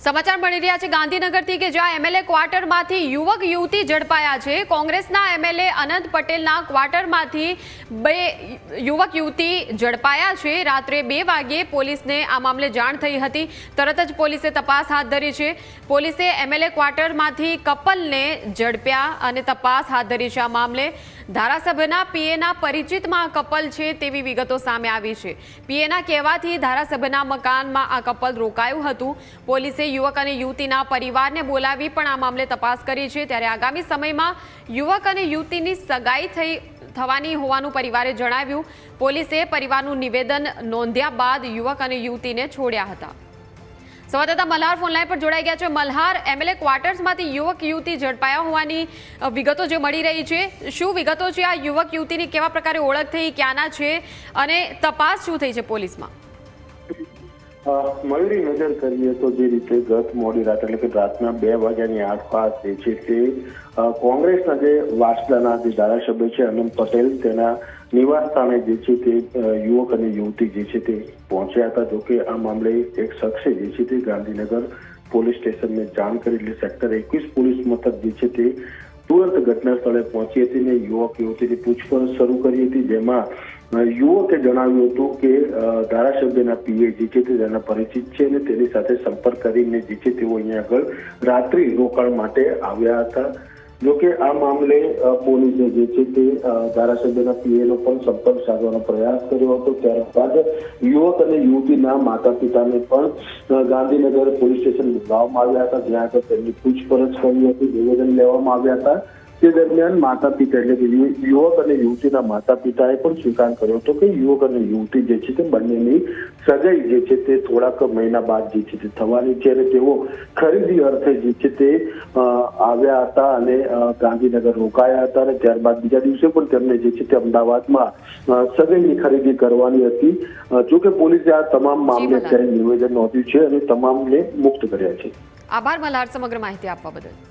સમાચાર મળી રહ્યા છે ગાંધીનગરથી કે જ્યાં એમએલએ ક્વાર્ટરમાંથી યુવક યુવતી ઝડપાયા છે। કોંગ્રેસના એમએલએ અનંત પટેલના ક્વાર્ટરમાંથી બે યુવક યુવતી ઝડપાયા છે। રાત્રે 2 વાગ્યે પોલીસને આ મામલે જાણ થઈ હતી। તરત જ પોલીસે તપાસ હાથ ધરી છે। પોલીસે એમએલએ ક્વાર્ટરમાંથી કપલને ઝડપ્યા અને તપાસ હાથ ધરી છે। આ મામલે ધારાસભ્યના પીએના પરિચિતમાં આ કપલ છે તેવી વિગતો સામે આવી છે। પીએના કહેવાથી ધારાસભ્યના મકાનમાં આ કપલ રોકાયું હતું। પોલીસે યુવક અને યુવતીના પરિવારને બોલાવી પણ આ મામલે તપાસ કરી છે। ત્યારે આગામી સમયમાં યુવક અને યુવતીની સગાઈ થવાની હોવાનું પરિવારે જણાવ્યું। પોલીસે પરિવારનું નિવેદન નોંધ્યા બાદ યુવક અને યુવતીને છોડ્યા હતા। સંવાદદાતા મલ્હાર ફોનલાઈન પર જોડાઈ ગયા છે। મલ્હાર, એમએલએ ક્વાર્ટર્સમાંથી યુવક યુવતી ઝડપાયા હોવાની વિગતો જે મળી રહી છે, શું વિગતો છે? આ યુવક યુવતીની કેવા પ્રકારે ઓળખ થઈ, ક્યાંના છે અને તપાસ શું થઈ છે પોલીસમાં? મયુરી, નજર કરીએ તો જે રીતે ગત મોડી રાત એટલે કે રાતના 2 વાગ્યાની આસપાસ જે છે તે કોંગ્રેસના જે વાસદાના જે ધારાસભ્ય છે અનંત પટેલ, તેના નિવાસ સ્થાને જે છે તે યુવક અને યુવતી જે છે તે પહોંચ્યા હતા। જોકે આ મામલે એક શખ્સે જે છે તે ગાંધીનગર પોલીસ સ્ટેશનને જાણ કરી, એટલે સેક્ટર 21 પોલીસ મથક જે છે તે તુરંત ઘટના સ્થળે પહોંચી હતી ને યુવક યુવતીની પૂછપરછ શરૂ કરી હતી। જેમાં યુવકે જણાવ્યું હતું કે ધારાસભ્યના પીએ જે છે તે તેના પરિચિત છે અને તેની સાથે સંપર્ક કરીને જે છે તેઓ અહીંયા આગળ રાત્રિ રોકાણ માટે આવ્યા હતા। જોકે આ મામલે પોલીસે જે છે તે ધારાસભ્યના પીએનો પણ સંપર્ક સાધવાનો પ્રયાસ કર્યો હતો। ત્યારબાદ યુવક અને યુવતીના માતા પિતાને પણ ગાંધીનગર પોલીસ સ્ટેશન બોલાવવામાં આવ્યા હતા, જ્યાં આગળ તેમની પૂછપરછ કરી હતી, નિવેદન લેવામાં આવ્યા હતા। તે દરમિયાન માતા પિતા એટલે કે યુવક અને યુવતીના માતા પિતાએ પણ સ્વીકાર કર્યો હતો કે યુવક અને યુવતી જે છે તે બંનેની સગાઈ જે છે તે થોડાક મહિના બાદ જે છે તે થવાની છે અને તેઓ ખરીદી અર્થે જે છે તે આવ્યા હતા અને ગાંધીનગર રોકાયા હતા અને ત્યારબાદ બીજા દિવસે પણ તેમને જે છે તે અમદાવાદમાં સગાઈની ખરીદી કરવાની હતી। જોકે પોલીસે આ તમામ મામલે અત્યારે નિવેદન નોંધ્યું છે અને તમામને મુક્ત કર્યા છે। આભાર મલ્હાર સમગ્ર માહિતી આપવા બદલ।